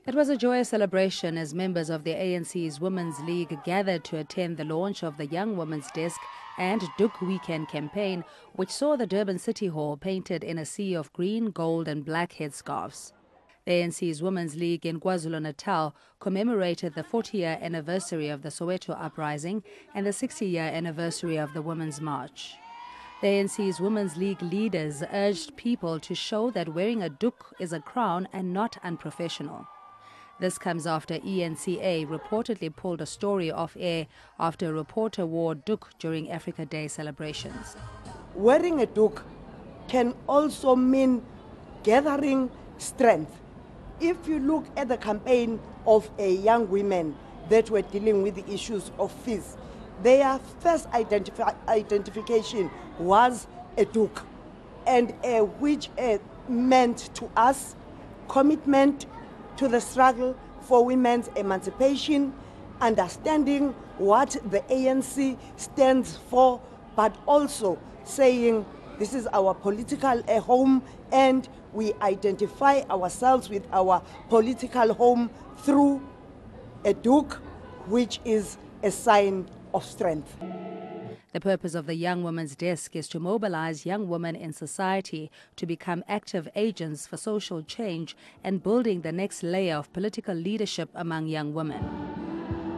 It was a joyous celebration as members of the ANC's Women's League gathered to attend the launch of the Young Women's Desk and Doek Weekend campaign, which saw the Durban City Hall painted in a sea of green, gold and black headscarves. The ANC's Women's League in KwaZulu-Natal commemorated the 40-year anniversary of the Soweto uprising and the 60-year anniversary of the Women's March. The ANC's Women's League leaders urged people to show that wearing a doek is a crown and not unprofessional. This comes after ANCWL reportedly pulled a story off air after a reporter wore doek during Africa Day celebrations. Wearing a doek can also mean gathering strength. If you look at the campaign of young women that were dealing with the issues of fees, their first identification was a doek, and which meant to us commitment to the struggle for women's emancipation, understanding what the ANC stands for, but also saying this is our political home and we identify ourselves with our political home through a doek, which is a sign of strength. The purpose of the Young Women's Desk is to mobilize young women in society to become active agents for social change and building the next layer of political leadership among young women.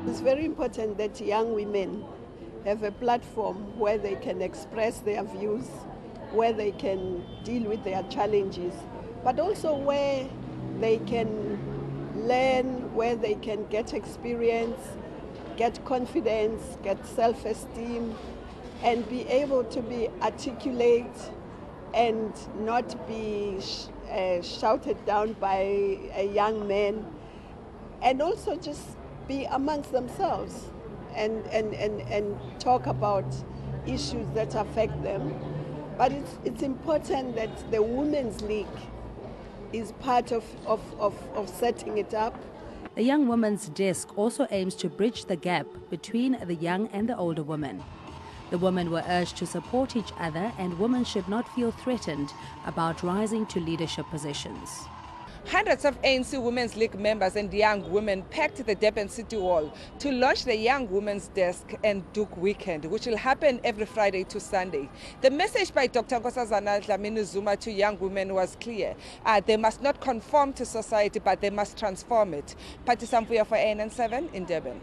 It's very important that young women have a platform where they can express their views, where they can deal with their challenges, but also where they can learn, where they can get experience, get confidence, get self-esteem, and be able to be articulate and not be shouted down by a young man, and also just be amongst themselves and talk about issues that affect them. But it's important that the Women's League is part of setting it up. The Young Women's Desk also aims to bridge the gap between the young and the older women. The women were urged to support each other, and women should not feel threatened about rising to leadership positions. Hundreds of ANC Women's League members and young women packed the Durban City Hall to launch the Young Women's Desk and Doek Weekend, which will happen every Friday to Sunday. The message by Dr. Nkosazana Dlamini Zuma to young women was clear. They must not conform to society, but they must transform it. Patti Samfuya for ANCWL in Durban.